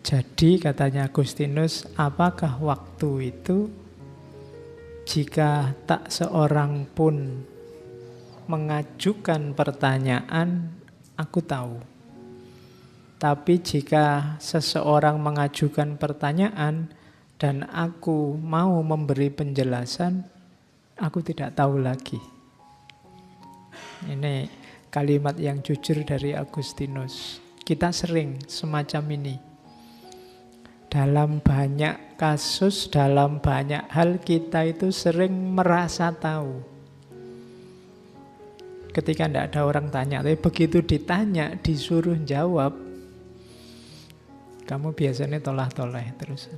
Jadi katanya Agustinus, apakah waktu itu jika tak seorang pun mengajukan pertanyaan, aku tahu. Tapi jika seseorang mengajukan pertanyaan dan aku mau memberi penjelasan, aku tidak tahu lagi. Ini kalimat yang jujur dari Agustinus. Kita sering semacam ini. Dalam banyak kasus, dalam banyak hal kita itu sering merasa tahu. Ketika tidak ada orang tanya, tapi begitu ditanya, disuruh jawab, kamu biasanya tolah-toleh terus.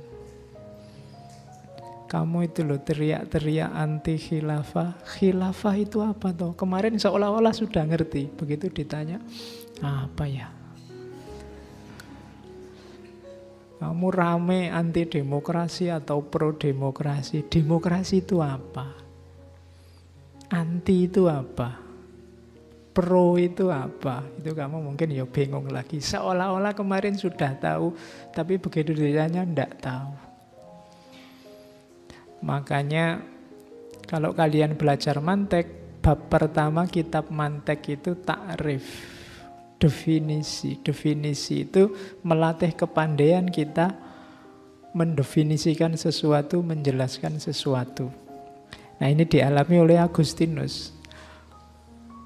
Kamu itu loh teriak-teriak anti khilafah. Khilafah itu apa toh? Kemarin seolah-olah sudah ngerti. Begitu ditanya, apa ya? Kamu rame anti demokrasi atau pro demokrasi. Demokrasi itu apa? Anti itu apa? Pro itu apa? Itu kamu mungkin ya bingung lagi. Seolah-olah kemarin sudah tahu, tapi begitu ditanya tidak tahu. Makanya kalau kalian belajar mantek, bab pertama kitab mantek itu takrif, definisi. Definisi itu melatih kepandaian kita mendefinisikan sesuatu, menjelaskan sesuatu. Nah, ini dialami oleh Agustinus.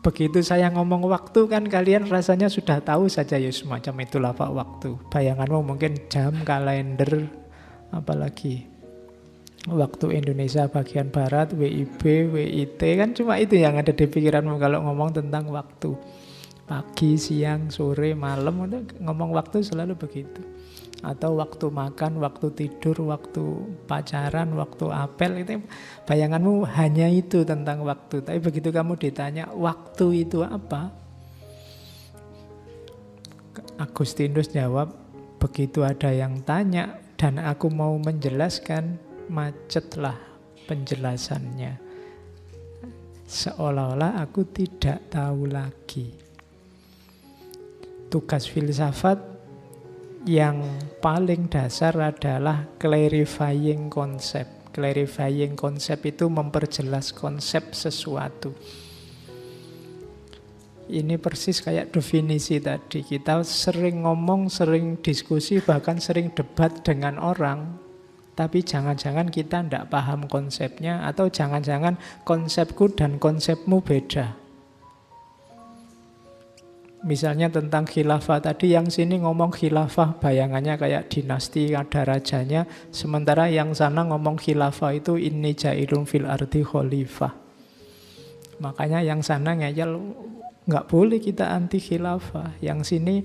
Begitu saya ngomong waktu kan kalian rasanya sudah tahu saja ya semacam itulah Pak waktu. Bayanganmu mungkin jam, kalender, apalagi waktu Indonesia bagian Barat, WIB, WIT, kan cuma itu yang ada di pikiranmu kalau ngomong tentang waktu. Pagi, siang, sore, malam, ngomong waktu selalu begitu. Atau waktu makan, waktu tidur, waktu pacaran, waktu apel, itu bayanganmu hanya itu tentang waktu. Tapi begitu kamu ditanya waktu itu apa, Agustinus jawab, begitu ada yang tanya dan aku mau menjelaskan, macetlah penjelasannya. Seolah-olah aku tidak tahu lagi. Tugas filsafat yang paling dasar adalah clarifying konsep. Clarifying konsep itu memperjelas konsep sesuatu. Ini persis kayak definisi tadi. Kita sering ngomong, sering diskusi, bahkan sering debat dengan orang. Tapi jangan-jangan kita tidak paham konsepnya, atau jangan-jangan konsepku dan konsepmu beda. Misalnya tentang khilafah tadi, yang sini ngomong khilafah bayangannya kayak dinasti, ada rajanya. Sementara yang sana ngomong khilafah itu inni ja'ilun fil ardi khalifah. Makanya yang sana ngeyel, nggak boleh kita anti khilafah. Yang sini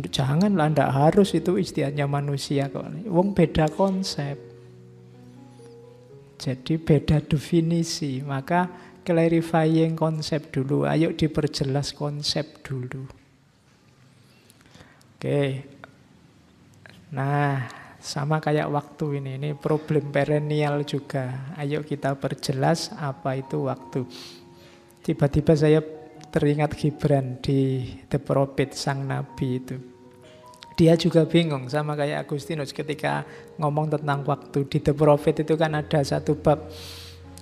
janganlah, ndak harus, itu istiadatnya manusia kok. Wong beda konsep. Jadi beda definisi. Maka clarifying konsep dulu. Ayo diperjelas konsep dulu. Oke. Nah, sama kayak waktu ini problem perennial juga. Ayo kita perjelas apa itu waktu. Tiba-tiba saya teringat Gibran di The Prophet, sang nabi itu. Dia juga bingung sama kayak Agustinus ketika ngomong tentang waktu. Di The Prophet itu kan ada satu bab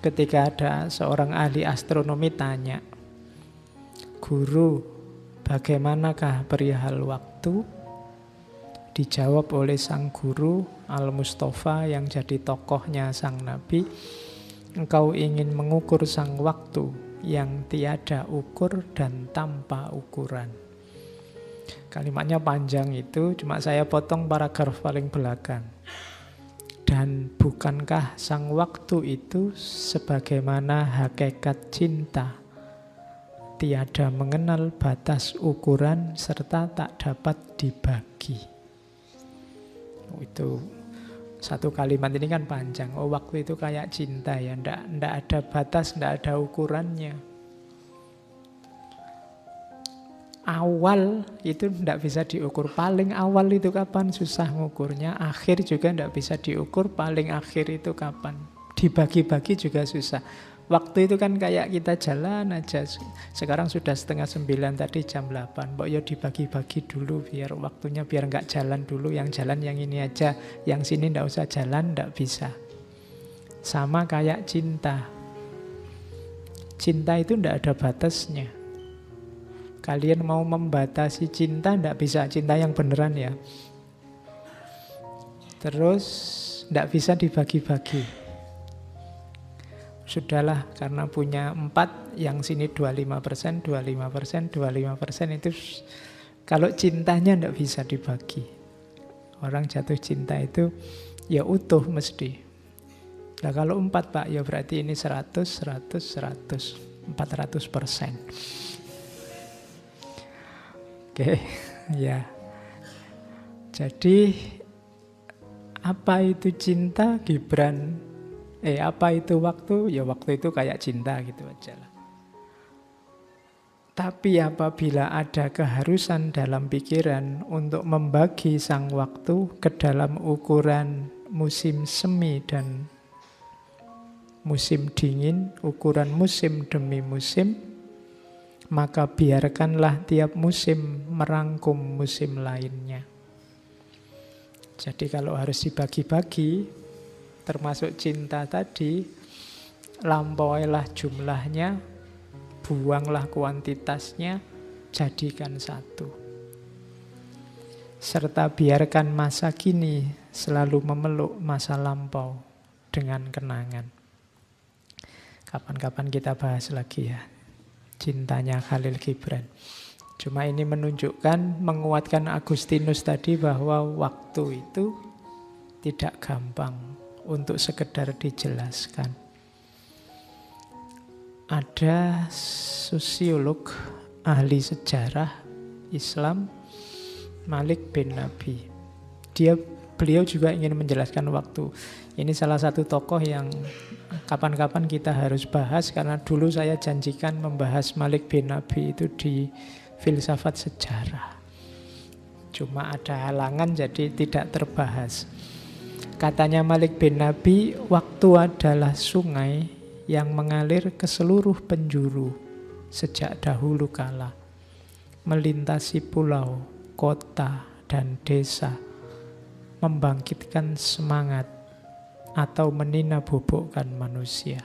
ketika ada seorang ahli astronomi tanya, "Guru, bagaimanakah perihal waktu?" Dijawab oleh sang guru Al-Mustafa yang jadi tokohnya sang nabi, "Engkau ingin mengukur sang waktu yang tiada ukur dan tanpa ukuran." Kalimatnya panjang itu, cuma saya potong paragraf paling belakang. Dan bukankah sang waktu itu sebagaimana hakikat cinta, tiada mengenal batas ukuran serta tak dapat dibagi. Itu satu kalimat ini kan panjang. Oh, waktu itu kayak cinta ya, ndak ada batas, ndak ada ukurannya. Awal itu ndak bisa diukur. Paling awal itu kapan, susah ngukurnya. Akhir juga ndak bisa diukur. Paling akhir itu kapan, dibagi-bagi juga susah. Waktu itu kan kayak kita jalan aja. Sekarang sudah 8:30, tadi jam 8. Mbok ya dibagi-bagi dulu biar waktunya, biar nggak jalan dulu. Yang jalan yang ini aja, yang sini ndak usah jalan, ndak bisa. Sama kayak cinta. Cinta itu ndak ada batasnya. Kalian mau membatasi cinta ndak bisa, cinta yang beneran ya. Terus ndak bisa dibagi-bagi. Sudahlah, karena punya 4, yang sini 25%, 25%, 25%, itu kalau cintanya ndak bisa dibagi. Orang jatuh cinta itu ya utuh mesti. Nah kalau 4 Pak, ya berarti ini 100, 100, 100, 400%. Oke, ya. Jadi apa itu cinta, Gibran? Apa itu waktu? Ya waktu itu kayak cinta gitu aja lah. Tapi apabila ada keharusan dalam pikiran untuk membagi sang waktu ke dalam ukuran musim semi dan musim dingin, ukuran musim demi musim, maka biarkanlah tiap musim merangkum musim lainnya. Jadi kalau harus dibagi-bagi, termasuk cinta tadi, lampauilah jumlahnya, buanglah kuantitasnya, jadikan satu. Serta biarkan masa kini selalu memeluk masa lampau dengan kenangan. Kapan-kapan kita bahas lagi ya, cintanya Khalil Gibran. Cuma ini menunjukkan, menguatkan Agustinus tadi bahwa waktu itu tidak gampang untuk sekedar dijelaskan. Ada sosiolog, ahli sejarah Islam, Malik bin Nabi. Beliau juga ingin menjelaskan waktu. Ini salah satu tokoh yang kapan-kapan kita harus bahas, karena dulu saya janjikan membahas Malik bin Nabi itu di filsafat sejarah. Cuma ada halangan jadi tidak terbahas. Katanya Malik bin Nabi, waktu adalah sungai yang mengalir ke seluruh penjuru sejak dahulu kala, melintasi pulau, kota, dan desa, membangkitkan semangat atau menina-bobokkan manusia.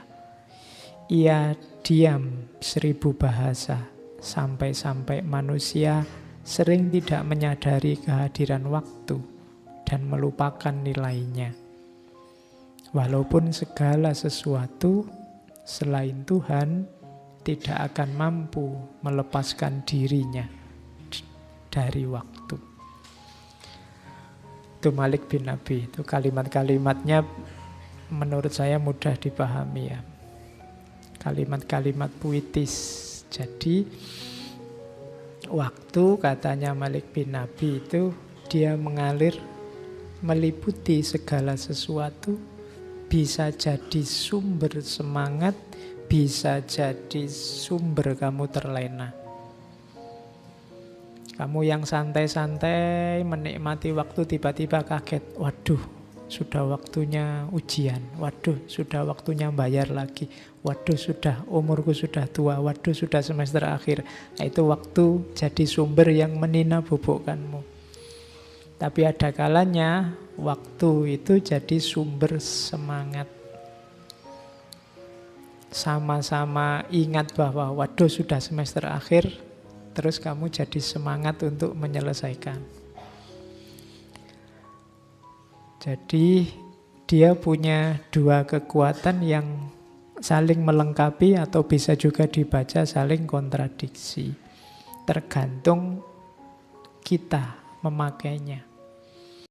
Ia diam 1000 bahasa, sampai-sampai manusia sering tidak menyadari kehadiran waktu dan melupakan nilainya. Walaupun segala sesuatu selain Tuhan tidak akan mampu melepaskan dirinya dari waktu. Itu Malik bin Nabi. Itu kalimat-kalimatnya menurut saya mudah dipahami ya. Kalimat-kalimat puitis. Jadi waktu, katanya Malik bin Nabi, itu dia mengalir meliputi segala sesuatu, bisa jadi sumber semangat, bisa jadi sumber kamu terlena. Kamu yang santai-santai menikmati waktu, tiba-tiba kaget, waduh sudah waktunya ujian, waduh sudah waktunya bayar lagi, waduh sudah umurku sudah tua, waduh sudah semester akhir. Nah, itu waktu jadi sumber yang menina-bobokkanmu. Tapi ada kalanya waktu itu jadi sumber semangat. Sama-sama ingat bahwa waduh sudah semester akhir, terus kamu jadi semangat untuk menyelesaikan. Jadi dia punya dua kekuatan yang saling melengkapi atau bisa juga dibaca saling kontradiksi. Tergantung kita memakainya.